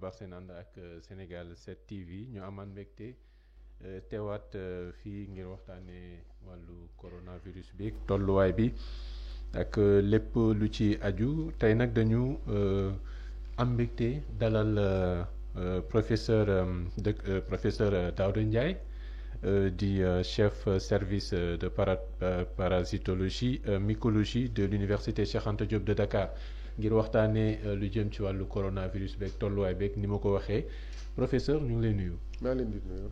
baax seen ànd ak Sénégal 7 TV ñu amaan mbégte teewaat fii ngir waxtaanee wàllu coronavirus bi tolluwaay bi ak lépp lu ci aju tey nag dañu am mbégte dalal professeur Daouda Ndiaye di chef service de parasitologie mycologie de l'université Cheikh Anta Diop de Dakar ngir waxtaanee lu jëm ci wàllu coronavirus beeg tolluwaay beeg ni ma ko waxee professeur ñu ngi lay nuyu. maa leen di nuyu.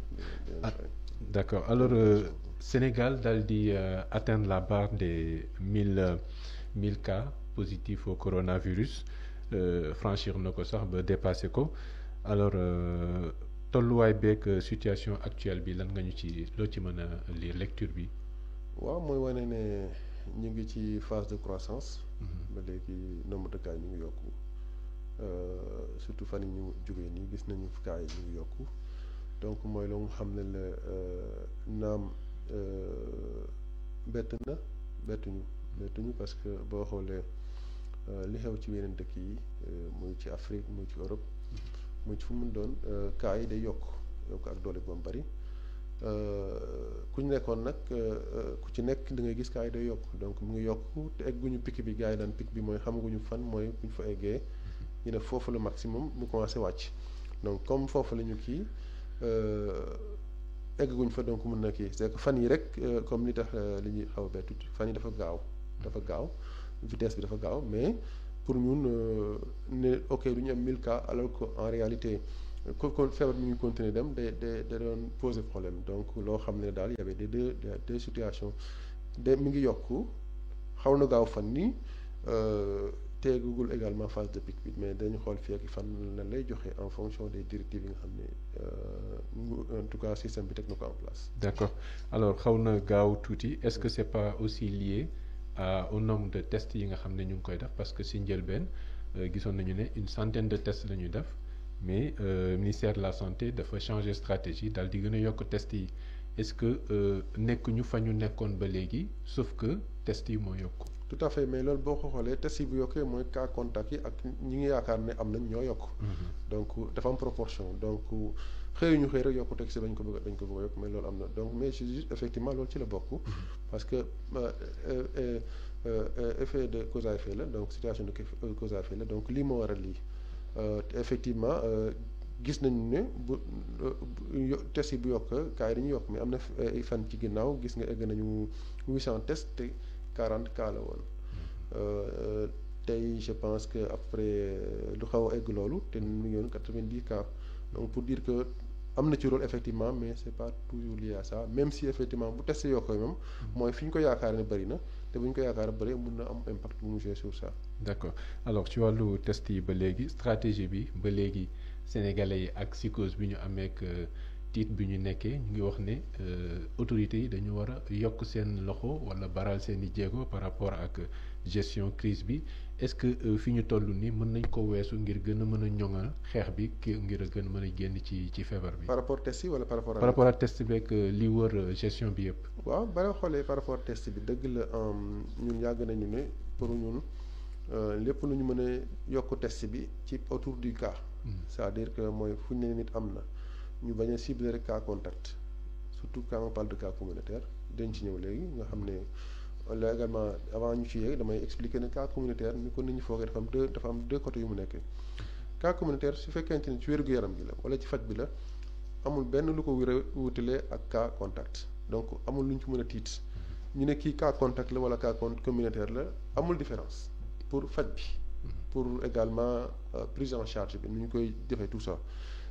D'accord alors Sénégal daal di atteindre la barre des 1000 cas positifs au coronavirus franchir na ko sax ba dépassé ko alors tolluwaay beeg situation actuelle bi lan nga ñu ci loo ci mën a lire lecture bi. waaw mooy wane ne ñu ngi ci phase de croissance. ba léegi nombre de cas yi ñu ngi yokku surtout fan yi ñu jógee nii gis nañu cas yi ñu ngi yokku donc mooy la nga xam ne la naam bettuñu parce que boo xoolee li xew ci yeneen dëkk yi muy ci Afrique muy ci Europe muy ci fu mu doon cas yi day yokk ak doole bu bari ku ñu nekkoon nag ku ci nekk da ngay gis cas yi day yokk donc mu ngi yokk te egguñu pic bi gars yi daan pic bi mooy xamaguñu fan mooy bu ñu fa eggee ñu ne foofu le maximum mu commencé wàcc donc comme foofu la ñu kii egguñ fa donc mën na kii c'est que fan yi rek comme li tax li ñuy xaw a bettu fan yi dafa gaaw vitesse bi dafa gaaw mais pour ñun ne ok du ñu am 1000 cas alors que en réalité kon feebar mi ngi continuer dem da doon poser problème donc loo xam ne daal y avait des situations mi ngi yokku xaw na gaaw fan ni teegugul également phase de pic bi mais dañu xool fii ak fan lan lay joxe en fonction des directives yi nga xam ne en tout cas système bi teg na ko en place. D'accord alors xaw na gaaw tuuti est-ce que c'est pas aussi lié au nombre de tests yi nga xam ne ñu ngi koy def parce que si njëlbeen gisoon nañu ne une centaine de tests la ñuy def mais ministère de la santé dafa changer stratégie daal di gën a yokk tests yi est-ce que nekkuñu fa ñu nekkoon ba léegi sauf que tests yi moo yokk. tout à fait mais loolu boo ko xoolee test yi bu yokkee mooy cas contact yi ak ñi ngi yaakaar ne am nañ ñoo yokk. donc dafa am proportion donc xëy rek yokku teg si dañ ko bëgg a yokk mais loolu am na donc mais juste effectivement loolu ci la bokk. parce que effet de cause à effet la donc situation de cause à effet la donc lii moo waral lii effectivement gis nañu ne bu test yi bu yokk cas yi dañuy yokk mais am na ay fan ci ginnaaw gis nga egg nañu 800 tests te 40 cas la woon tey je pense que après lu xaw a egg loolu te mu ngi woon 90 cas donc pour dire que am na ci rôle effectivement mais c'est pas toujours lié à ça même si effectivement bu test yokkoo moom mooy fi ñu ko yaakaar ne bëri na te bu ñu ko yaakaar bëri mun na am impact bu mu jouer sur ça. D'accord alors ci wàllu test yi ba léegi stratégie bi ba léegi sénégalais yi ak psychose bi ñu amee ak tiit bi ñu nekkee ñu ngi wax ne autorités yi dañu war a yokk seen loxo wala baral seen i jéego par rapport ak gestion crise bi est-ce que fi ñu toll nii mën nañ ko weesu ngir gën a mën a ñoŋal xeex bi ngir gën a mën a génn ci feebar bi. par rapport test yi wala par rapport ak test bi ak li wër gestion bi yëpp. waaw ba nga xoolee par rapport test bi dëgg la ñun yàgg nañu ne pour ñun lépp lu ñu mën a yokk test bi ci autour du cas. c'est-à-dire que mooy fu ñu ne nit am na. ñu bañ a cibler rek cas contact surtout quand on parle de cas communautaire dañ ci ñëw léegi nga xam ne là également avant ñu ci yéeg damay expliquer ne cas communautaire ni ko nit ñi foogee dafa am deux côtés yu mu nekk cas communautaire su fekkente ni ci wér-gu-yaram bi la wala ci faj bi la amul benn lu ko wutalee ak cas contact donc amul lu ñu ci mën a tiit ñu ne kii cas contact la wala cas communautaire la amul différence pour faj bi pour également prise en charge bi nu ñu koy defee tout ça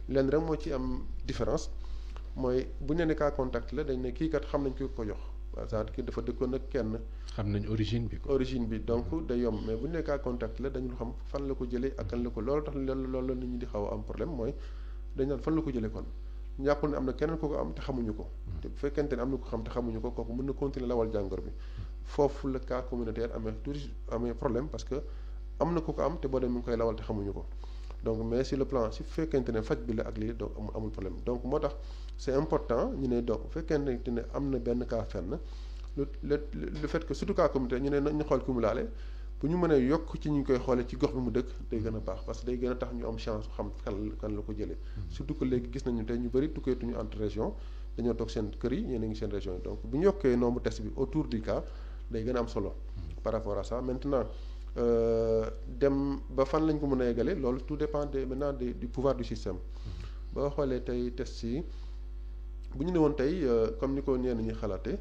lenn rek moo ci am différence mooy bu ñu nee cas contact la dañ ne kii kat xam nañ ko jox c'est-à-dire que dafa dëkkoon ak kenn. xam nañ origine bi. Donc day yomb mais bu ñu nee cas contact la dañu xam fan la ko jëlee ak kan la ko loolu tax loolu la nit ñi di xaw a am problème mooy dañ naan fan la ko jëlee kon ñàkkul ne am na keneen ko am te xamuñu ko. te bu fekkente ne am na ko xam te xamuñu ko kooku mën na continuer lawal jàngoro bi foofu la cas communautaire amee problème parce que am na ko am te boo demee mu ngi koy lawal te xamuñu ko. donc mais sur le plan su fekkente ne faj bi la ak lii donc amul problème donc moo tax c'est important ñu ne donc bu fekkente ne am na benn cas fenn le fait que surtout cas communautaire ñu ne ñu xool ku mu laale bu ñu mënee yokk ci ñu koy xoolee ci gox bi mu dëkk day gën a baax parce que day gën a tax ñu am chance xam kan la ko jëlee. surtout que léegi gis nañu tey ñu bëri tukkeetuñu entre région dañoo toog seen kër yi ñeneen ngi seen région yi donc bu ñu yokkee nombre test bi autour du cas day gën a am solo. par rapport à ça maintenant dem ba fan lañ ko mën a yeggale loolu tout dépend maintenant du pouvoir du système. boo xoolee tey test yi bu ñu ne woon tey comme ni ko ñenn ñi xalaatee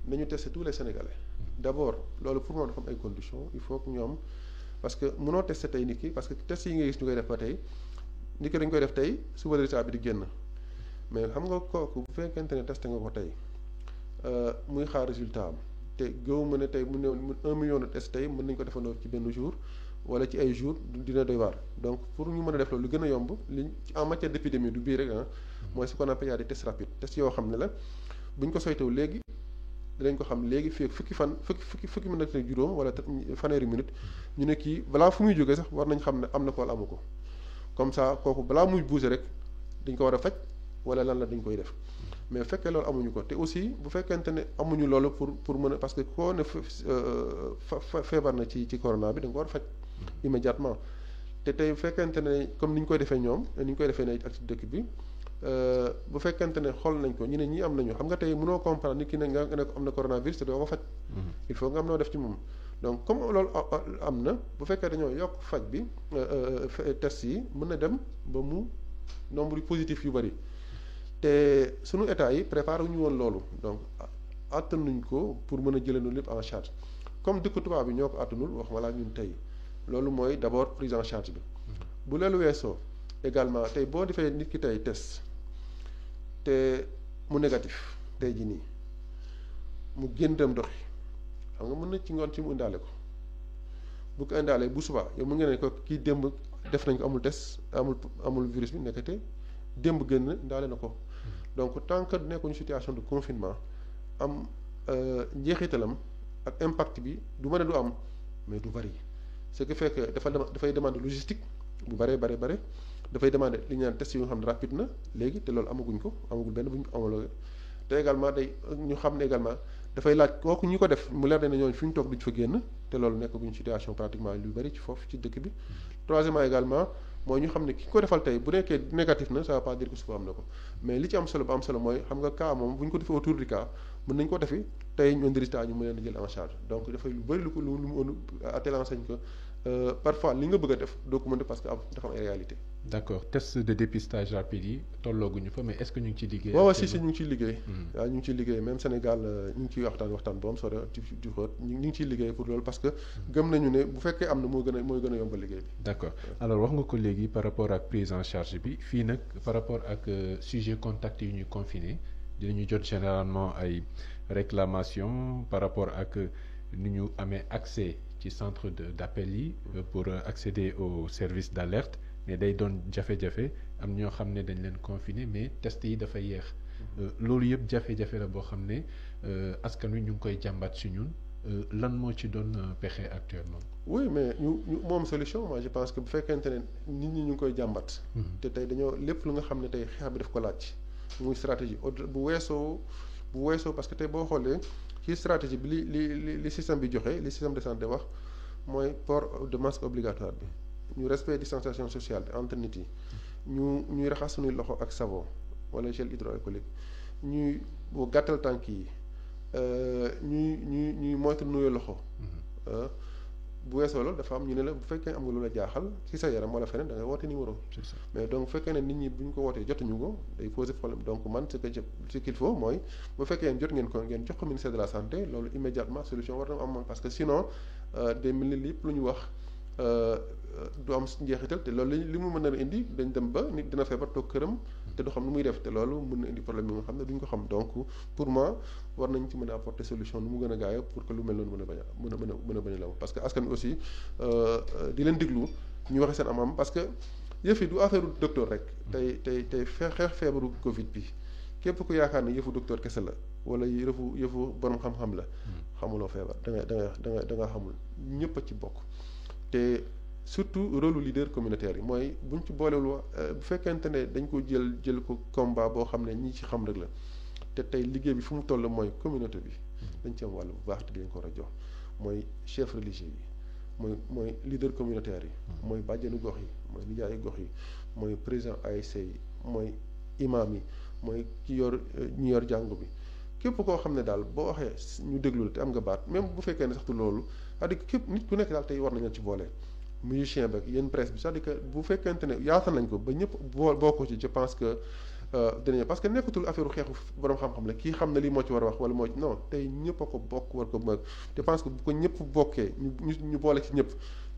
nañu tester tous les Sénégalais. d'abord loolu pour moom dafa am ay conditions il faut que ñoom parce que mënoo tester tey nit ki parce que test yi nga gis ñu koy def ba tey nit ki dañ koy def tey suba résultat bi di génn mais xam nga kooku bu fekkente ne testé nga ko tey muy xaar résultat am te gëwuma ne tey mu ne 1 million de tests tey mën nañu ko defandoo ci benn jour wala ci ay jours dina doy waar donc pour ñu mën a def loolu lu gën a yomb li en matière d'épidémie du bii rek mooy ce qu'on appelle des tests rapides tests yoo xam ne la bu ñu ko soytew léegi dinañ ko xam léegi fii fukki minute ak juróom wala fanweeri minute ñu ne kii balaa fu muy jógee sax war nañ xam ne am na ko wala amu ko comme ça kooku balaa muy bouger rek dañ ko war a faj wala lan la dañ koy def mais fekkee loolu amuñu ko te aussi bu fekkente ne amuñu loolu pour mën a parce que koo ne feebar na ci corona bi da nga ko war a faj immédiatement te tey bu fekkente ne comme ni ñu koy defee ñoom ni ñu koy defee ne ak ci dëkk bi bu fekkente ne xool nañ ko ñu ne ñii am nañu xam nga tey mënoo comprendre nit ki ne nga ne ko am na coronavirus te doo ko faj. il faut nga am noo def ci moom. donc comme loolu am na bu fekkee dañoo yokk faj bi test yi mën na dem ba mu nombre yu positif yu bëri te sunu état yi préparé wu ñu woon loolu donc attanuñ ko pour mën a jëlee lépp en charge comme dëkk tubaab bi ñoo ko attanul wax wala ñun tey loolu mooy d'abord prise en charge bi. bu loolu weesoo également tey boo defee nit ki tey test. te mu négatif tey jii nii mu génn dem doxi xam nga mën na ci ngoon ci mu indaale ko bu ko indaalee bu subaa yow mu ngeen ne ko kii démb def nañ ko amul test amul virus bi nekkate démb génn indaale na ko donc tant que nekkuñu situation de confinement am njeexitalam ak impact bi du mën a du am mais du bari ce qui fait que dafay demander logistique bu bare dafay demander li ñu naan test yu nga xam ne rapide na léegi te loolu amagul benn bu ñu homologué te également ñu xam ne également dafay laaj kooku ñi ko def mu leer ne ñooñu fi ñu toog duñ fa génn te loolu nekkaguñu situation pratiquement lu bari ci foofu ci dëkk bi. troisièmement également mooy ñu xam ne ki ko defal tey bu nekkee négatif na ça veut pas dire que suba am na ko mais li ci am solo ba am solo mooy xam nga cas moom bu ñu ko defee autour du cas mën nañu ko defi tey ñu indi résultat ñu mën leen a jël en charge donc dafay lu bari lu mu à telle enseigne que parfois li nga bëgg a def doo ko mën def parce que dafa am ay réalité. d'accord test de dépistage rapide yi tollooguñu fa mais est-ce que ñu ngi ciy liggéey. waaw si ñu ngi ciy liggéey. waaw ñu ngi ciy liggéey même Sénégal ñu ngi ciy waxtaan bu am solo ci xóot ñu ngi ciy liggéey pour loolu parce que gëm nañu ne bu fekkee am na mooy gën a yombal liggéey bi. d'accord alors wax nga ko léegi par rapport ak prise en charge bi fii nag par rapport ak sujet contact yu ñuy confiné dinañu jot généralement ay réclamations par rapport ak ni ñu amee accès ci centre d'appel yi pour accéder au service d'alerte mais day doon jafe-jafe am ñoo xam ne dañ leen confiner mais test yi dafa yéex loolu yëpp jafe-jafe la boo xam ne askan wi ñu ngi koy jàmbat si ñun lan moo ci doon pexe actuellement. oui mais ñu moom solution moi je pense que bu fekkente ne nit ñi ñu ngi koy jàmbat. te tey dañoo lépp lu nga xam ne tey xeex bi daf ko laaj muy stratégie bu weesoo parce que tey boo xoolee ci stratégie bi li système bi joxe li système de santé wax mooy port de masque obligatoire bi ñu respect distanciation sociale bi entre nit yi ñuy raxas suñuy loxo ak savon wala gel hydroalcoolique ñuy gàttal tànk yi ñuy moytu nuyoo loxo. bu weesoo loolu dafa am ñu ne la bu fekkee am nga lu la jaaxal ci sa yaram wala feneen da ngay woote numéro. mais donc bu fekkee ne nit ñi bu ñu ko wootee jotuñu ko day poser problème donc man ce qu'il faut mooy bu fekkee yéen jot ngeen ko ngeen jox ko ministère de la santé loolu immédiatement solution war na am parce que sinon day mel ni lépp lu ñu wax du am njeexital te loolu li mu mën a indi dañ dem ba nit dina feebar toog këram te du xam nu muy def te loolu mën na indi problème yi nga xam ne duñ ko xam donc pour moi war nañ ci mën a apporter solution nu mu gën a gaaw pour que lu mel noonu mën a bañ a law parce que askan wi aussi di leen diglu ñu waxe seen am parce que yëf yi du affaire docteur rek tey xeex feebaru Covid bi képp ku yaakaar ne yëfu docteur kese la wala yëfu borom xam-xam la xamuloo feebar da nga xamul ñëpp a ci bokk te surtout rôle leader communautaire yi mooy buñ ci boolewul bu fekkente ne dañ ko jël ko combat boo xam ne ñi ci xam rek la te tey liggéey bi fu mu toll mooy communauté bi dañ ci am wàll bu baax te dañ ko war a jox mooy chef religieux yi mooy leader communautaire yi mooy bàjjenu gox yi mooy nijaayu gox yi mooy président ASC yi mooy imam yi mooy ki yor ñi yor jàngu bi képp koo xam ne daal boo waxee ñu déglu la te am nga baat même bu fekkee ne saxtu loolu c'est-à-dire képp nit ku nekk daal tey war nañu ci boole musicien beeg yéen presse bi c'est-à-dire que bu fekkente ne yaatal nañ ko ba ñëpp bokk ci je pense que dinañu parce que nekkatul affaire xeexu borom xam-xam la kii xam na lii moo ci war a wax wala moo ci non tey ñëpp a ko bokk war ko bëgg je pense que bu ko ñëpp bokkee ñu boole ci ñëpp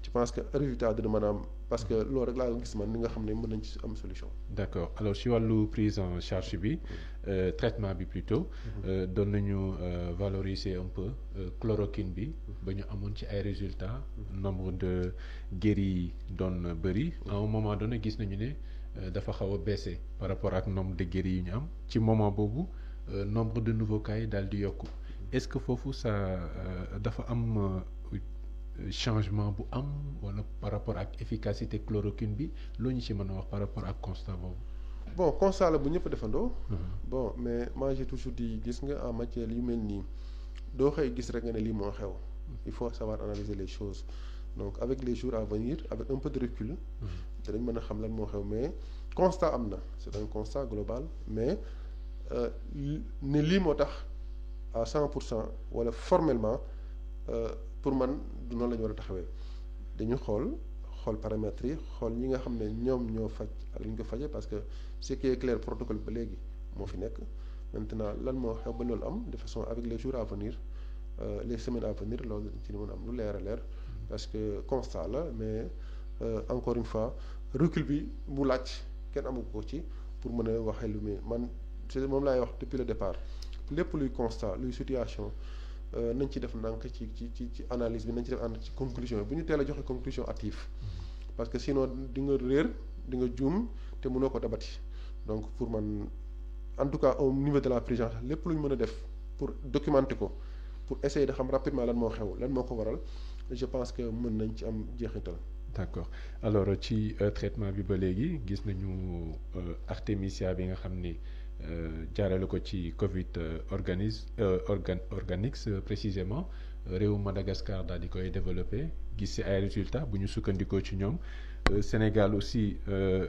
je pense que résultat dina mën a am parce que loolu rek laa gis man ni nga xam ne mën nañ ci am solution. d'accord alors si wàllu prise en charge bi traitement bi plutôt doon nañu valoriser un peu chloroquine bi ba ñu amoon ci ay résultats nombre de guéris yi doon bëri à un moment donné gis nañu ne dafa xaw a baissé par rapport ak nombre de guéris yi ñu am ci moment boobu nombre de nouveaux cas yi daal di yokku est-ce que foofu ça dafa am changement bu am wala par rapport ak efficacité chloroquine bi loo ñu ci mën a wax par rapport ak constat boobu. bon constat la bu ñëpp defandoo. bon mais moi j'ai toujours dit gis nga en matière yu mel nii doo xëy gis rek nga ne lii moo xew. il faut savoir analyser les choses donc avec les jours à venir avec un peu de recul. danañ mën a xam lan moo xew mais constat am na c'est un constat global mais ne lii moo tax à 100% wala formellement. pour man du noonu la ñu war a taxawee dañu xool paramètres yi xool ñi nga xam ne ñoom ñoo faj ak li ñu ko fajee parce que ce qui est clair protocole ba léegi moo fi nekk maintenant lan moo xew ba loolu am de façon avec les jours à venir les semaines à venir loolu ci ni mën a am lu leer a leer parce que constat la mais encore une fois recul bi bu laaj kenn amu ko ci pour mën a waxee lu muy man c'est moom laay wax depuis le départ lépp luy constat luy situation nañ ci def ndànk ci analyse bi nañ ci def ànd ci conclusion bi bu ñu teel a joxe conclusion hâtive parce que sinon di nga réer di nga juum te mënoo ko dabati donc pour man en tout cas au niveau de la prise lépp lu ñu mën a def pour documenter ko pour essayer de xam rapidement lan moo xew lan moo ko waral je pense que mën nañ ci am jeexital. d'accord alors ci traitement bi ba léegi gis nañu artémisia bi nga xam ni. jaarale ko ci Covid organique précisément réewu Madagascar daal di koy développé gis ci ay résultats bu ñu sukkandikoo ci ñoom Sénégal aussi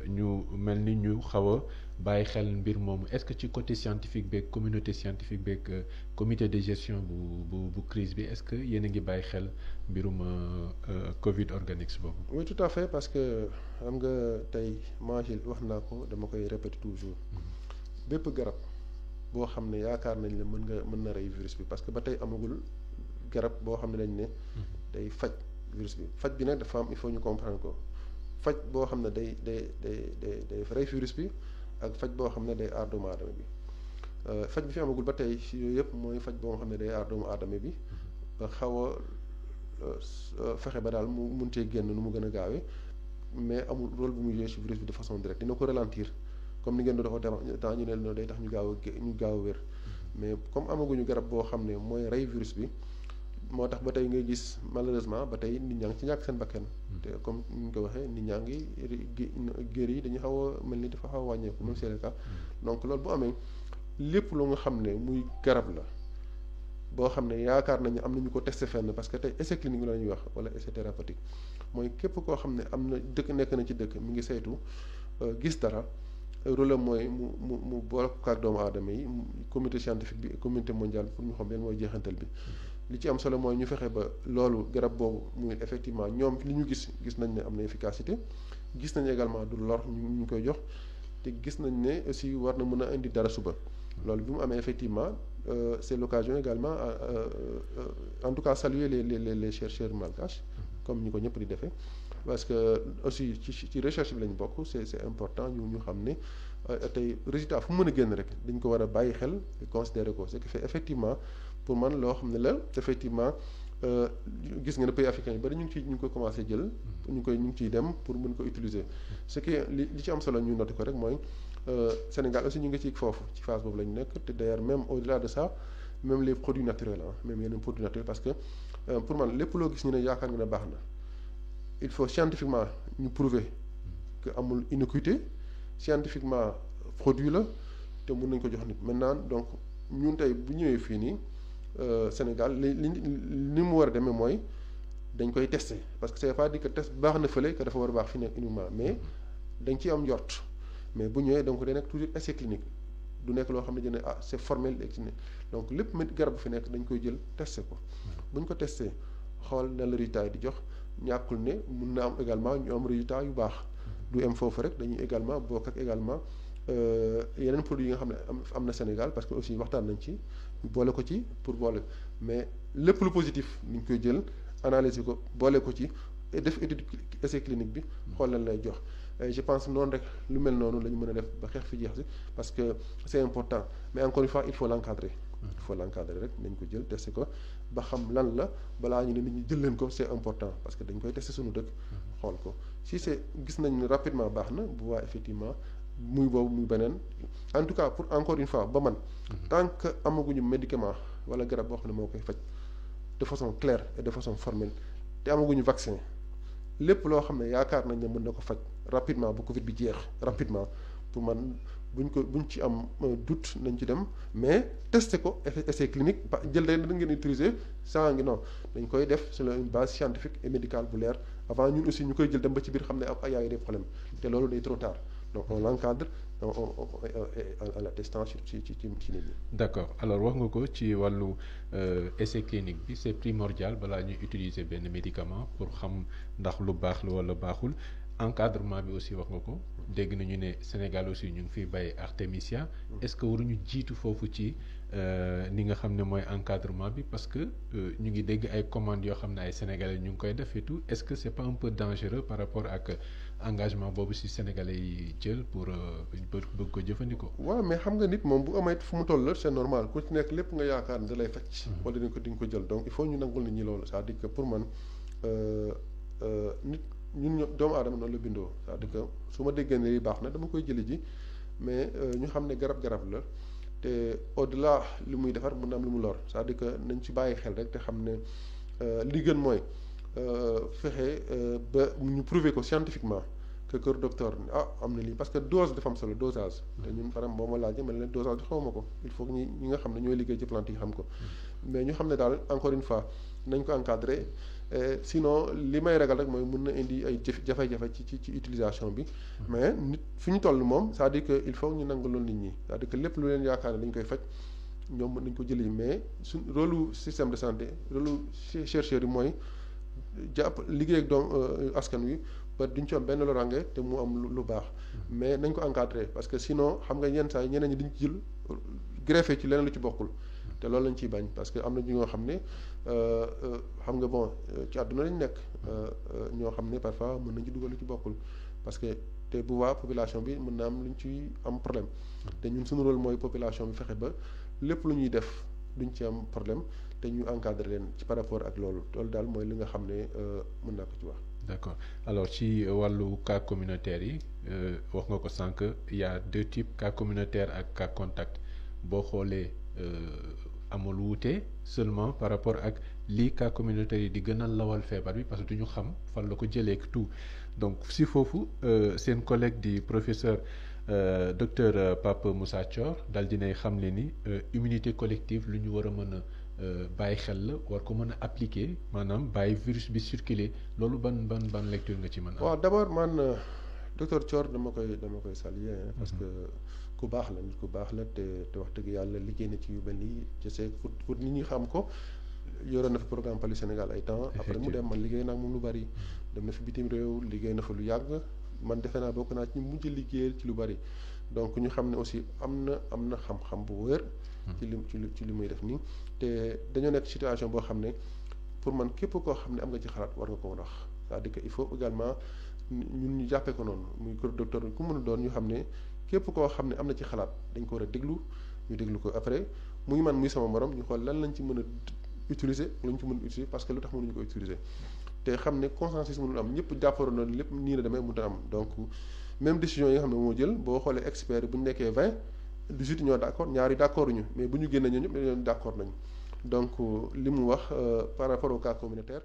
ñu mel ni ñu xaw a bàyyi xel mbir moomu est-ce que ci côté scientifique beeg communauté scientifique beeg comité de gestion bu crise bi est-ce que yéen a ngi bàyyi xel mbirum Covid organique boobu. oui tout à fait parce que xam nga tey moi wax naa ko dama koy répéter toujours. bépp garab boo xam ne yaakaar nañ ne mën na rey virus bi parce que ba tey amagul garab boo xam ne dañ ne day faj virus bi faj bi nag dafa am il faut ñu comprendre ko faj boo xam ne day rey virus bi ak faj boo xam ne day aar doomu aadama bi faj bi fi amagul ba tey si yooyu yëpp mooy faj boo xam ne day aar doomu aadama bi ba xaw a fexe ba daal mu mun cee génn nu mu gën a gaawee mais amul rôle bu muy jouer ci virus bi de façon directe dina ko ralentir comme ni ngeen doon defoo temps ñu ne day tax ñu gaaw a wér mais comme amaguñu garab boo xam ne mooy rey virus bi moo tax ba tey ngay gis malheureusement ba tey nit ñaa ngi ci ñàkk seen bakkan te comme ni ñu ko waxee nit ñaa ngi géer yi dañu xaw a mel ni dafa xaw a wàññeeku même c'est le cas donc loolu bu amee lépp lu nga xam ne muy garab la boo xam ne yaakaar nañu am nañu ko testé fenn parce que tey essai clinique la ñuy wax wala essai thérapeutique mooy képp koo xam ne am na dëkk nekk na ci dëkk mi ngi saytu gis dara rôle mooy mu boole ko ak doomu aadama yi comité scientifique bi communauté mondiale pour ñu xam leen mooy jeexantal bi li ci am solo mooy ñu fexe ba loolu garab boobu muy effectivement ñoom li ñu gis nañ ne am na efficacité gis nañ également du lor ñu koy jox te gis nañ ne aussi war na mën a indi dara suba loolu bi mu amee effectivement c'est l'occasion également en tout cas saluer les chercheurs malgaches comme ñi ko ñëpp di defee parce que aussi ci recherche bi lañ bokk c'est important ñu xam ne tey résultat fu mu mën a génn rek dañ ko war a bàyyi xel considérer ko ce qui fait effectivement pour man loo xam ne la effectivement gis nga ne pays africains yi bari ñu ngi ko commencé jël ñu ngi ciy dem pour mën ko utiliser ce qui li ci am solo ñu noté ko rek mooy Sénégal aussi ñu ngi ci foofu ci phase boobu la ñu nekk te d'ailleurs même au-delà de ça même les produits naturels même yeneen produits naturels parce que pour man lépp loo gis ñu ne yaakaar nga ne baax na il faut scientifiquement ñu prouver que amul innocuité scientifiquement produit la te mën nañ ko jox nit maintenant donc ñun tey bu ñëwee fii nii Sénégal li mu war a demee mooy dañ koy tester parce que c'est pas dit que test baax na fële que dafa war a baax fi nekk uniquement mais dañ ciy am njort mais bu ñëwee donc day nekk toujours essai clinique du nekk loo xam ne dina c'est formel léegi ne donc lépp garab bu fi nekk dañ koy jël testé ko bu ñu ko testé xool na la résultat yi di jox ñàkkul ne mun na am également ñu am résultat yu baax du am foofu rek dañuy également bokk ak également yeneen produits yi nga xam ne am na Sénégal parce que aussi waxtaan nañ ci boole ko ci pour boole mais lépp lu positif ni ñu koy jël analyser ko boole ko ci def étude essai clinique bi xool lan lay jox je pense noonu rek lu mel noonu la ñu mën a def ba xeex fi jeex si parce que c'est important mais encore une fois il faut l'encadrer rek nañ ko jël tester ko ba xam lan la balaa ñu ne nit ñi jël leen ko c'est important parce que dañ koy tester suñu dëkk xool ko si c'est gis nañ ne rapidement baax na bu waa effectivement muy boobu muy beneen en tout cas pour encore une fois ba man tant que amaguñu médicament wala garab boo xam ne moo koy faj de façon claire et de façon formelle te amaguñu vaccin lépp loo xam ne yaakaar nañ ne mën na ko faj rapidement bu Covid bi jeex rapidement pour man buñ ci am doute nañ ci dem mais tester ko essai clinique ba jël day da ngeen utiliser saa ngi non dañ koy def sur une base scientifique et médicale bu leer avant ñun aussi ñu koy jël dem ba ci biir xam ne am ay des problèmes te loolu day trop tard donc on l'encadre en l'attestant ci nit ñi. D'accord alors wax nga ko ci wàllu essai clinique bi c'est primordial balaa ñuy utiliser benn médicament pour xam ndax lu baax la wala baaxul encadrement bi aussi wax nga ko dégg nañu ne Sénégal aussi ñu ngi fiy bàyyi artémisia est-ce que waruñu jiitu foofu ci ni nga xam ne mooy encadrement bi parce que ñu ngi dégg ay commandes yoo xam ne ay sénégalais ñu ngi koy def et tout est-ce que c'est pas un peu dangereux par rapport ak engagement boobu ci sénégalais yi jël pour bëgg ko jëfandikoo. waaw mais xam nga nit moom bu amee fu mu toll c'est normal ku ci nekk lépp nga yaakaar ne da lay faj. wala di nga ko jël donc il faut ñu nangul nit ñi loolu c'est-à-dire que pour man nit ñun doomu aadama noonu la bindoo c'est-à-dire que su ma déggee ne lii baax na dama koy jëli ji mais ñu xam ne garab la te au-delà li muy defar mën na am lu mu lor c'est-à-dire que nañ ci bàyyi xel rek te xam ne li gën mooy fexe ba ñu prouver ko scientifiquement que kër docteur am na lii parce que dose dafa am solo dosage te ñun par exemple boo ma laajee ma ne leen dosage bi xawma ko il faut que ñi nga xam ne ñooy liggéey ci plante yi xam ko mais ñu xam ne daal encore une fois nañ ko encadrer sinon li may ragal rek mooy mën na indi ay jafe-jafe ci utilisation bi mais nit fi ñu toll moom c'est-à-dire que il faut ñu nangaloon nit ñi c'est-à-dire que lépp lu leen yaakaar ne dañ koy faj ñoom mën nañ ko jëli mais suñ rôle système de santé rôle chercheurs yi mooy jàpp liggéey ak doom askan wi ba duñ ci am benn lorange te mu am lu baax mais nañ ko encadrer parce que sinon xam nga yenn saa yi ñeneen ñi dañ ci jël greffé ci leneen lu ci bokkul te loolu lañ ciy bañ parce que am na ñoo xam ne xam nga bon ci àdduna lañ nekk ñoo xam ne parfois mën nañ ci dugal lu ci bokkul parce que te bu waa population bi mën na am luñ ci am problème te ñun suñu rôle mooy population bi fexe ba lépp lu ñuy def duñ ci am problème te ñu encadrer leen ci par rapport ak loolu daal mooy li nga xam ne mën naa ko ci wax. D'accord alors ci wàllu cas communautaire yi wax nga ko sànq il y a deux types cas communautaire ak cas contact boo xoolee amul wuute seulement par rapport ak lii cas communautaire yi di gën a lawal feebar bi parce que du ñu xam fan la ko jëlee ak tout donc si foofu seen collègue di professeur docteur Pape Moussa Thior daal dinay xam ne ni immunité collective lu ñu war a mën a bàyyi xel la war ko mën a appliquer maanaam bàyyi virus bi circuler loolu ban lecture nga ci mën a. waaw d'abord man docteur Thior dama koy saluer parce que ku baax la nit ku baax la te wax dëgg yàlla liggéey na ci yu mel nii je sais pour nit ñi xam ko yoroon na fi programme Palu Sénégal ay temps après mu dem man liggéey naa moom lu bari dem na fi bitim réew liggéey na fa lu yàgg man defe naa bokk naa ci ñu mujj liggéeyal ci lu bari donc ñu xam ne aussi am na xam-xam bu wér. ci li muy def nii te dañoo nekk situation boo xam ne pour man képp koo xam ne am nga ci xalaat war nga ko wax c'est-à-dire que il faut également ñun ñu jàppee ko noonu muy kër docteur ku mën a doon ñu xam ne képp koo xam ne am na ci xalaat dañ ko war a déglu ñu déglu ko après muy man muy sama morom ñu xool lan lañ ci mën a utiliser lañ ci mën a utiliser parce que lu tax mënuñu ko utiliser te xam ne consensus mënul am ñëpp jàpparoon na lépp nii la demee mënut a am donc même décision yi nga xam ne moo jël boo xoolee expert bu ñu nekkee 20 18 ñoo d'accord ñaari d'accord ñu mais bu ñu génnee ñoo ñëpp dañoo d'accord nañu donc li mu wax par rapport au cas communautaire.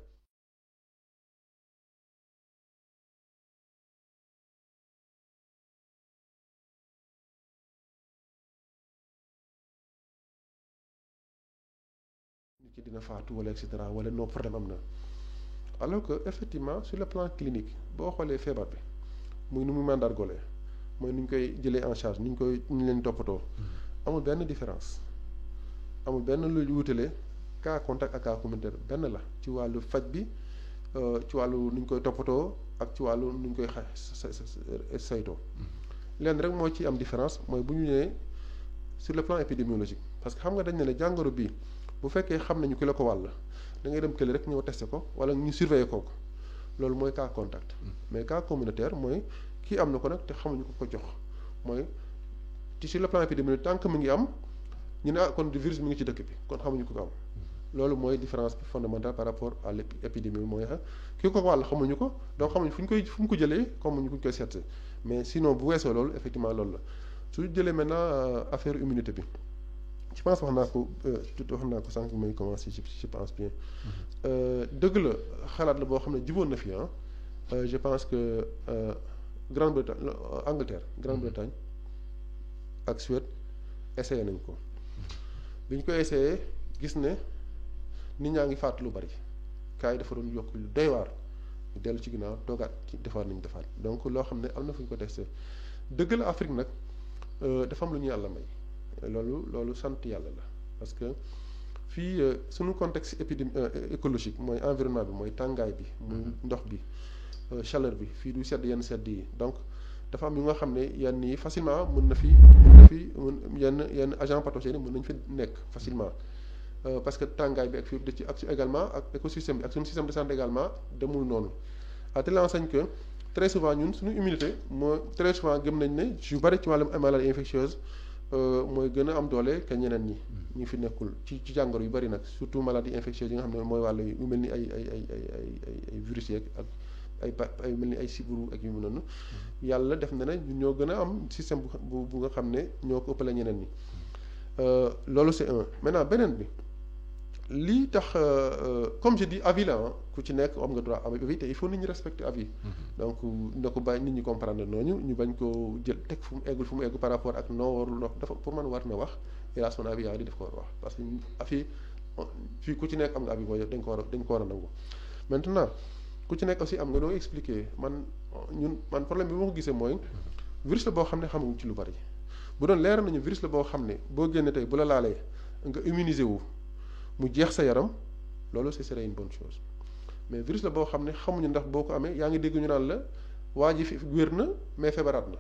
nit ki dina faatu wala et cetera wala non problème am na alors que effectivement sur le plan clinique boo xoolee feebar bi muy nu mu mandargolee mooy nu ñu koy jëlee en charge ni ñu leen toppatoo amul benn différence amul benn lu wutale cas contact ak cas communautaire benn la ci wàllu faj bi ci wàllu nu ñu koy toppatoo ak ci wàllu nu ñu koy saytoo leen rek moo ci am différence mooy bu ñu nee sur le plan épidémiologique parce que xam nga dañ ne la jàngoro bii bu fekkee xam nañu ki la ko wàll da ngay dem kële rek ñëw testé ko wala ñu surveiller kooku loolu mooy cas contact mais cas communautaire mooy kii am na ko nag te xamuñu ko jox mooy ci sur le plan épidémiologique tant que mi ngi am ñu ne kon virus mi ngi ci dëkk bi kon xamuñu ko am loolu mooy différence bi fondamentale par rapport à l'épidémie mooy kii ko wàll xamuñu ko donc xamuñu fu mu ko jëlee xamuñu fu ñu koy seet mais sinon bu weesoo loolu effectivement loolu la su jëlee maintenant affaire immunité bi je pense wax naa ko sànq may commencer je pense bien dëgg la xalaat la boo xam ne jiboon na fi je pense que Grande-Bretagne Grande-Bretagne ak Suède essayé nañ ko bi ñu ko essayé gis ne nit ñaa ngi faat lu bari cas yi dafa doon yokk lu doy waar ñu dellu ci ginnaaw toogaat ci defaat donc loo xam ne am na fu ñu ko testé dëgg la Afrique nag dafa am lu ñu yàlla may loolu sant yàlla la parce que fii suñu contexte écologique mooy environnement bi mooy tàngaay bi muy ndox bi chaleur bi fii du sedd yenn sedd yi donc dafa am yu nga xam ne yenn yi facilement mën na fi yenn agent pathogène mën nañ fi nekk facilement parce que tàngaay bi ak fii da ci ak également ak écosystème bi ak suñu système de santé également demul noonu à telle enseigne que très souvent ñun suñu immunité mooy très souvent gëm nañ ne yu bari ci wàllum maladie infectieuse mooy gën a am doole que ñeneen ñi fi nekkul ci jàngoro yu bari nag surtout maladie infectieuse yi nga xam ne mooy wàllu yu mel ni ay virus yeeg ak ay mel ni ay sibiru ak yu mu noonu yàlla def na ne ñun ñoo gën a am système bu nga xam ne ñoo ko ëppale ñeneen ñi loolu c'est un maintenant beneen bi lii tax comme je dis avis la ku ci nekk am nga droit am avis te il faut nit ñi respecter avis donc na ko bàyyi nit ñi comprendre noonu ñu bañ ko jël teg fu mu egg par rapport ak noo warul wax dafa pour man war na wax il a son avis yaa di def ko war wax parce que fii ku ci nekk am nga avis booy dañ ko war a nangu maintenant ku ci nekk aussi am nga doo expliquer man problème bi ma ko gisee mooy virus la boo xam ne xamuñ ci lu bari bu doon leer nañu virus la boo xam ne boo génnee tey bu la laalee nga immuniser wu mu jeex sa yaram loolu ce serait une bonne chose mais virus la boo xam ne xamuñu ndax boo ko amee yaa ngi dégg ñu naan la waa ji fi wér na mais feebaraat na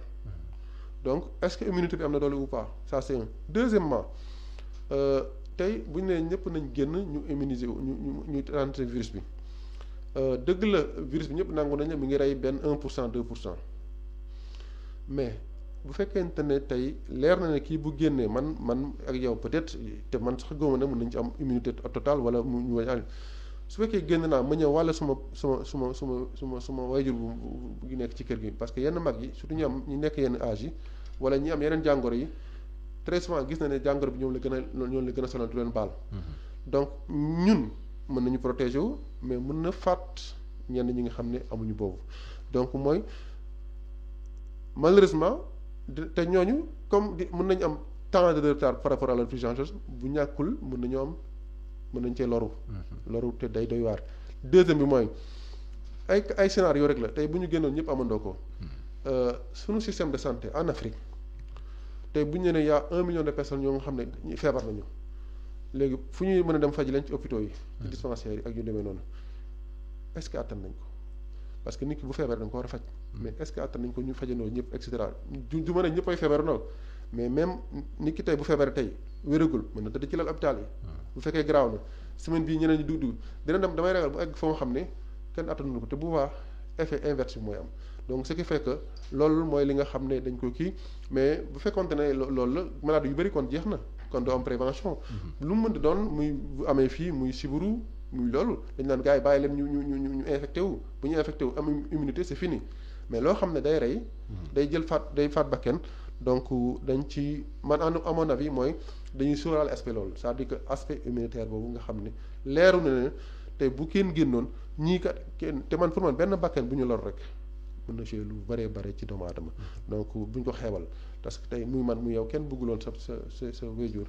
donc est-ce que immunité bi am na doole ou pas ça c'est un deuxièmement tey bu ñu nee ñëpp nañ génn ñu immuniser wu ñu traiter virus bi dëgg la virus bi ñëpp nangu nañ ne mi ngi rey benn 1% 2% mais bu fekkente ne tey leer na ne kii bu génnee man ak yow peut-être te man sax góoma ne mën nañ ci am immunité totale wala ñu wañ su fekkee génn naa ma ñëw wala suma wayjur bu nekk ci kër gi parce que yenn mag yi surtout ñu nekk yenn âge yi wala ñi am yeneen jàngoro yi très souvent gis na ne jàngoro bi ñoom la gën a sonal du leen baal donc ñun mën nañu protéger wu mais mën na faat ñenn ñi nga xam ne amuñu boobu donc mooy malheureusement te ñooñu comme mën nañu am temps de retard par rapport à la prise en charge bu ñàkkul mën nañ cee loru te day doy waar deuxième bi mooy ay scénario rek la tey bu ñu génnoon ñëpp amandoo ko suñu système de santé en Afrique tey bu ñu nee y a 1 million de personnes ñoo nga xam ne feebar nañu léegi fu ñuy mën a dem faji leen ci hôpitaux yi ci dispensaires yi ak yu demee noonu est-ce que attan nañ ko parce que nit ki bu feebar dañ ko war a faj mais est-ce que attan nañ ko ñu fajandoo ñëpp et cetera du mën a ñëpp ay feebarandoo mais même nit ki tey bu feebaree tey wéragul mën na tëdd ci lal hôpital yi bu fekkee garaaw na semaine bii ñeneen ñi dugg dina dem damay ragal bu egg foo xam ne kenn attanu ko te bu baax effet inverse bi mooy am donc ce qui fait que loolu mooy li nga xam ne dañ ko kii mais bu fekkonte ne loolu la maladie yu bëri kon jeex na kon doo am prévention lu mu mën di doon muy bu amee fii muy sibiru muy loolu dañ naan gars yi bàyyi leen ñu infecté wu bu ñu infecté wu am immunité c'est fini mais loo xam ne day rey day faat bakken donc dañ ci man à mon avis mooy dañuy sóoraale aspect loolu c'est-à-dire que aspect immunitaire boobu nga xam ne leeru na ne tey bu kenn génnoon ñii kat kenn te man pour man benn bakken bu ñu lor rek mën na jouer lu bare ci doomu aadama donc buñ ko xeebal parce que tey muy man muy yow kenn bëgguloon sa wéjur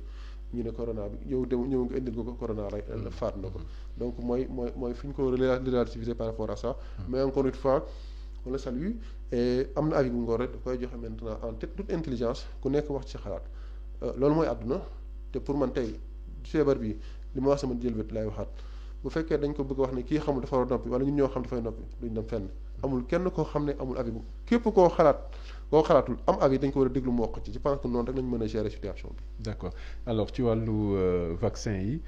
ñu ne corona bi yow dem ñëw nga indil ko corona rek faat na ko donc mooy fi ñu ko relativiser par rapport à ça mais encore une fois on le salue et am na avis bu ngor rek da koy joxe maintenant en toute intelligence ku nekk wax ci xalaat loolu mooy àdduna te pour man tey feebar bi li ma wax sama jëlbét laay waxaat bu fekkee dañ ko bëgg wax ne kii xamul dafa war a noppi wala ñun ñoo xam dafay noppi duñ dem fenn amul kenn koo xam ne amul avis bu képp koo xalaatul am avis dañ ko war a déglu mu wax ci je pense que noonu rek lañ mën a gérer situation bi. d'accord alors ci wàllu vaccin yi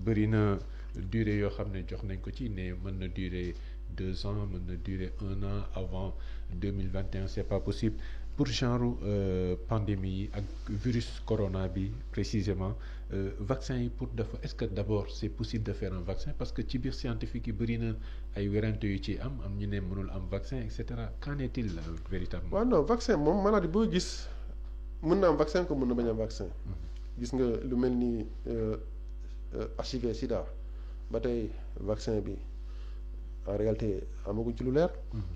bëri na durée yoo xam ne jox nañ ko ci ne mën na durer 2 ans mën na durer 1 an avant 2021 c'est pas possible pour genre pandémie yi ak virus corona bi précisément vaccin yi pour dafa est-ce que d'abord c'est possible de faire un vaccin parce que ci biir scientifique yi bëri na ay werante yu ci am ñu ne mënul am vaccin et cetera qu'en est-il véritablement. waaw non vaccin moom maladie boo gis mën na am vaccin ko mën na bañ am vaccin. gis nga lu mel ni HIV sida ba tey vaccin bi en réalité amaguñ ci lu leer.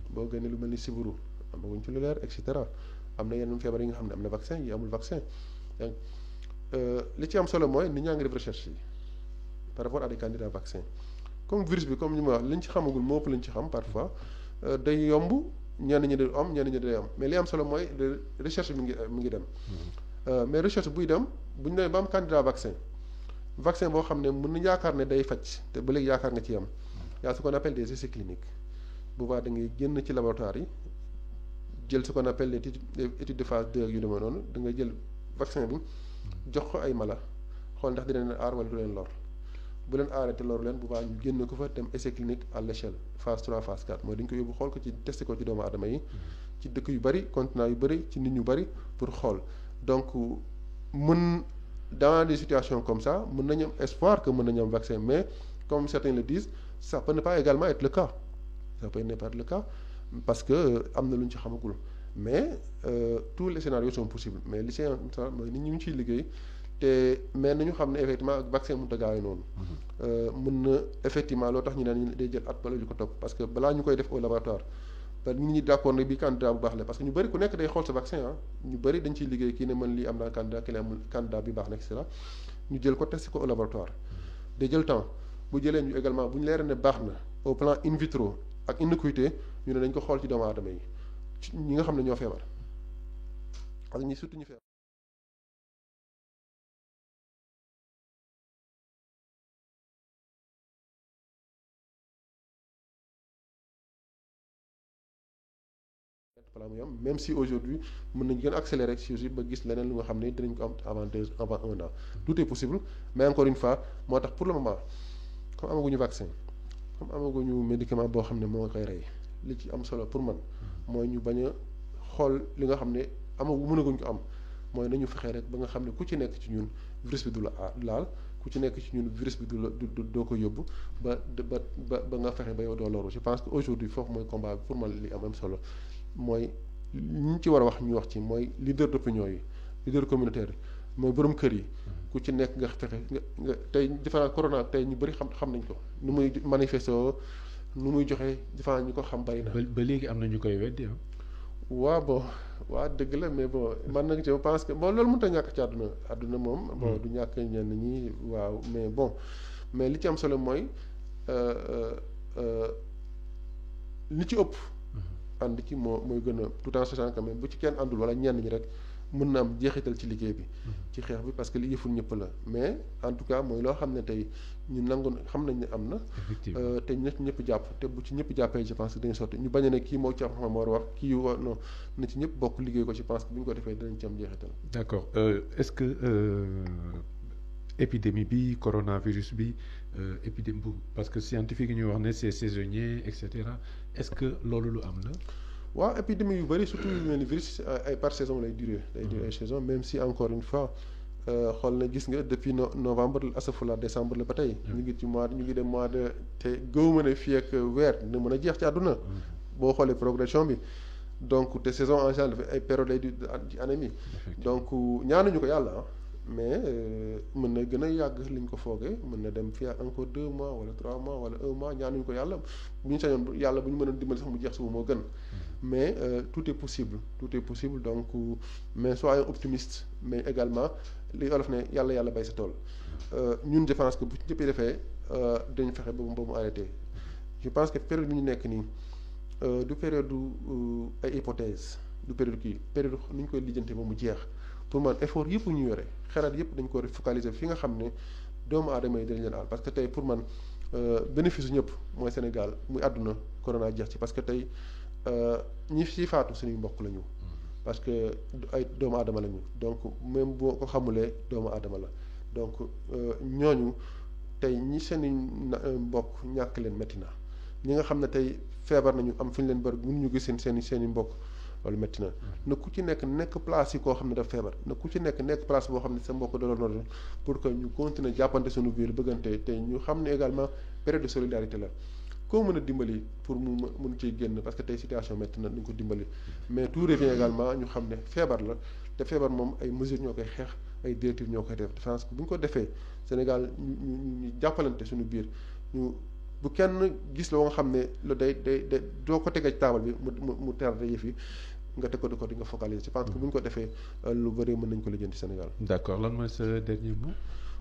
boo génnee lu mel ni sibiru amaguñ ci lu leer et cetera am na yenn feebar yi nga xam ne am na vaccin yi amul vaccin li ci am solo mooy nit ñaa ngi def recherche yi par rapport à des candidats vaccins comme virus bi comme ñu ma wax liñ ci xamagul moo ëpp liñ ci xam parfois day yomb ñenn ñi day am ñenn ñi day am mais li am solo mooy recherche bi mi ngi dem. mais recherche buy dem bu ñu nee ba am candidat vaccin boo xam ne mën na yaakaar ne day faj te ba léegi yaakaar nga ci am y a ce qu'on appelle des essais cliniques bu baax da ngay génn ci laboratoire yi jël ce qu'on appelle les études de phase 2 yu demee noonu da ngay jël vaccin bi jox ko ay mala xool ndax dina leen aar wala du leen lor bu leen aaree te loru leen bu baax ñu génn ko fa dem essai clinique à l'échelle phase 3 phase 4 mooy dañ ko yóbbu xool ko ci testé ko ci doomu aadama yi ci dëkk yu bari continent yu bari ci nit ñu bari pour xool donc mën dans des situations comme ça mën nañu am espoir que mën nañu am vaccin mais comme certains le disent ça peut ne pas également être le cas ça peut ne pas être le cas parce que am na lu ñu ci xamagul mais tous les scénarios sont possibles mais li ci am mooy nit ñu ngi ciy liggéey te mais nañu xam ne effectivement ak vaccin mënut a gaawee noonu. mën na effectivement loo tax ñu ne day jël at bala ñu ko topp parce que balaa ñu koy def au laboratoire te nit ñi d'accord ne bii candidat bu baax la parce que ñu bëri ku nekk day xool sa vaccin ñu bëri dañ ciy liggéey kii ne man lii am naa candidat kii ne amul candidat bi baax na et cetera ñu jël ko testé ko au laboratoire day jël temps bu jëlee ñu également bu ñu leeree ne baax na au plan in vitro ak in acuité ñu ne dañ ko xool ci doomu aadama yi ñi nga xam ne ñoo feebar ak ñi surtout ñu feebar. balaa muy am même si aujourd'hui mën nañu gën a accélérer ci ba gis leneen lu nga xam ne dinañ ko am avant 1 an tout est possible mais encore une fois moo tax pour le moment comme amaguñu vaccin comme amaguñu médicament boo xam ne moo koy rey li ci am solo pour man mooy ñu bañ a xool li nga xam ne mënaguñ ko am mooy nañu fexee rek ba nga xam ne ku ci nekk ci ñun virus bi du la laal ku ci nekk ci ñun virus bi doo ko yóbbu ba nga fexe ba yow doo loru je pense que aujourd'hui foofu mooy combat bi pour man li am solo mooy ñu ci war a wax ñu wax ci mooy leader d'opinion yi leader communautaire yi mooy borom kër yi ku ci nekk nga fexe nga tey différent corona tey ñu bëri xam nañ ko nu muy manifesté nu muy joxe différent ñu ko xam bari na. ba léegi am na ñu koy weddi waaw bon waaw dëgg la mais bon man nag je pense que bon loolu mënut a ñàkk ci àdduna moom. bon du ñàkk ñenn ñi waaw mais bon mais li ci am solo mooy li ci ëpp. ànd ci mooy gën a tout en sachant que même bu ci kenn àndul wala ñenn ñi rek mën na am jeexital ci liggéey bi. ci xeex bi parce que li yëful ñëpp la mais en tout cas mooy loo xam ne tey ñu nangu xam nañ ne am na. te ñëpp jàpp te bu ci ñëpp jàppee je pense que dañu sotti ñu bañ a ne kii moo ci xam moo war a wax kii non na ci ñëpp bokk liggéey ko je pense que bu ñu ko defee dinañ ci am jeexital. d'accord est-ce que épidémie bi coronavirus bi épidémie bu parce que scientifique yi ñuy wax ne c'est saisonnier et cetera est-ce que loolu lu am la. waaw épidémie yu bëri surtout yu mel ni virus ay par saison lay durer. day durer ay saison même si encore une fois xool na gis nga depuis novembre asafula décembre la ba tey. ñu ngi ci ñu ngi dem mois de te gëwuma ne fii ak weer dina mën a jeex ci àdduna. boo xoolee progression bi donc te saison en général dafa ay période lay di ci année mi donc ñaanuñu ko yàlla mais mën na gën a yàgg li ñu ko foogee mën na dem fii ak encore 2 mois wala 3 mois wala 1 mois ñaanuñu ko yàlla bu ñu sañoon yàlla bu ñu mën a dimbali sax mu jeex suba moo gën mais tout est possible donc mais soyons optimistes mais également li olof ne yàlla bay sa tool ñun je pense que bu ñëpp defee dañ fexe ba mu arrêté je pense que période bi ñu nekk nii du période ay hypothèse du période période ni ñu koy lijjante ba mu jeex pour man effort yëpp ñu yore xalaat yëpp dañ ko focaliser fi nga xam ne doomu aadama yi dañ leen aal parce que tey pour man bénéfice ñëpp mooy Sénégal muy àdduna corona jeex ci parce que tey ñi ci faatu suñuy mbokk lañu parce que ay doomu aadama lañu donc même boo ko xamulee doomu aadama la donc ñooñu tey ñi seeni mbokk ñàkk leen métti na ñi nga xam ne tey feebar nañu am fu ñu leen bari mënuñu gis seeni mbokk loolu métti na ku ci nekk place yi koo xam ne daf feebar na ku ci nekk place boo xam ne sa mbokk da la noonu pour que ñu continuer jàppante suñu biir bëggante te ñu xam ne également période de solidarité la koo mën a dimbali pour mu mën ciy génn parce que tey situation métti na ñu ko dimbali mais tout revient également ñu xam ne feebar la te feebar moom ay mesures ñoo koy xeex ay directives ñoo koy def je pense que bu ñu ko defee Sénégal ñu jàppalante suñu biir ñu bu kenn gis loo nga xam ne lu day doo ko tegee ci taabal bi mu tardé yëf yi nga teg ko di nga focaliser je pense que bu ñu ko defee lu bëri mën nañ ko lijjanti Sénégal. d'accord lan mooy sa dernier mot.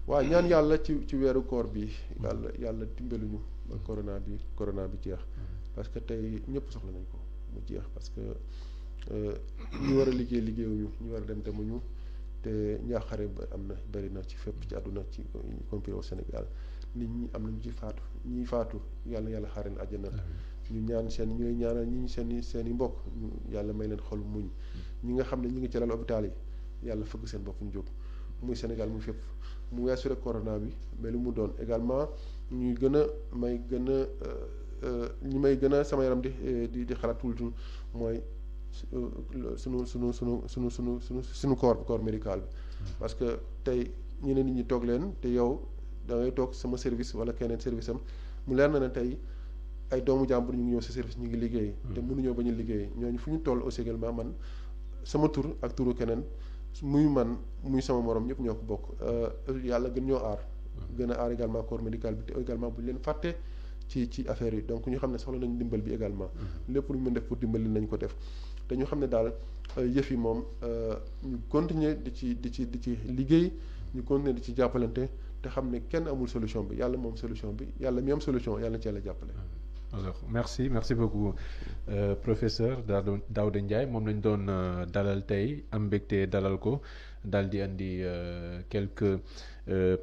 waaw ñaan yàlla ci weeru koor bi yàlla dimbaluñu ba corona bi jeex parce que tey ñëpp soxla nañ ko mu jeex parce que ñu war a liggéeyuñu ñu war a demuñu te njaaxare ba am na bëri na ci fépp ci àdduna ci y compris au Sénégal nit ñi am nañu ci faatu ñi faatu yàlla xaare na àjjana ñu ñaan ñooy ñaanal ñi seen i mbokk yàlla may leen xol muñ ñi nga xam ne ñi ngi ci lal hôpital yi yàlla fëgg seen bopp ñu jóg muy Sénégal muy fépp mu weesu rek corona bi mais lu mu doon également ñuy ñi may gën a sama yaram di xalaat tout le temps mooy sunu corps médical bi parce que tey ñu ne nit ñi toog leen te yow da ngay toog sama service wala keneen service am mu leer na ne tey ay doomu jàmbur ñu ngi ñëw sa service ñu ngi liggéey te mënuñoo bañ a liggéey ñooñu fu ñu toll aussi également man sama tur ak turu keneen muy man muy sama morom ñëpp ñoo ko bokk yàlla gën ñoo aar gën a aar également corps médical bi te également bu ñu leen fàtte ci affaire yi donc ñu xam ne soxla nañu dimbal bi également lépp lu ñu mën def pour dimbali nañ ko def te ñu xam ne daal yëf yi moom ñu continuer di ci liggéey ñu continuer di ci jàppalante te xam ne kenn amul solution bi yàlla moom solution bi yàlla mi am solution yàlla na ci yàlla jàppale. alors merci beaucoup professeur Daouda Ndiaye moom lañ doon dalal tey am mbégte dalal ko daal di andi quelques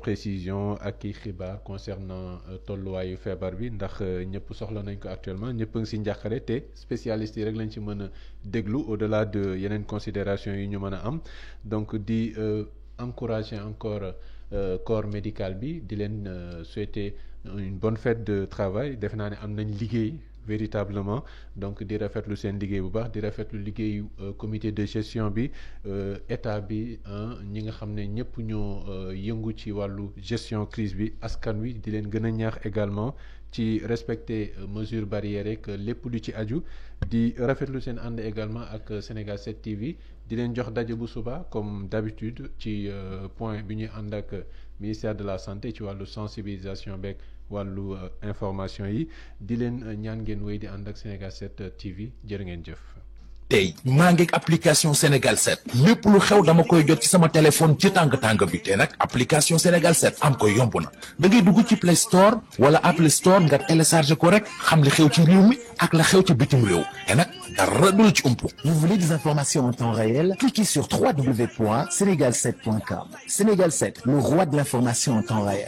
précisions ak i xibaar concernant tolluwaayu feebar bi ndax ñëpp soxla nañ ko actuellement ñëpp a ngi si njàqare te spécialistes yi rek lañ ci mën a déglu au-delà de yeneen considérations yi ñu mën a am donc di encourager encore corps médical bi di leen souhaiter une bonne fête de travail defe naa ne am nañ liggéey véritablement donc di rafetlu seen liggéey bu baax di rafetlu liggéeyu comité de gestion bi état bi ñi nga xam ne ñëpp ñoo yëngu ci wàllu gestion crise bi askan wi di leen gën a ñaax également ci respecter mesures barrières rek lépp lu ci aju di rafetlu seen ànd également ak Sénégal 7 TV di leen jox daje bu suba comme d'habitude ci point bi ñuy ànd ak ministère de la santé ci wàllu sensibilisation beeg wàllu information yi di leen ñaan ngeen wéy di ànd ak Sénégal 7 TV jërë ngeen jëf. tey maa ngi application Sénégal 7 lépp lu xew dama koy jot ci sama téléphone ci tàng bi te nag application Sénégal 7 am ko yomb na da ngay dugg ci Play Store wala Apple Store nga télécharge ko rek xam li xew ci réew mi ak la xew ci bitim réew te nag dara du la ci umpu. Vous voulez des informations en temps réel? Cliquez sur www.senegal7.com. Sénégal 7, le roi de l'information en temps réel.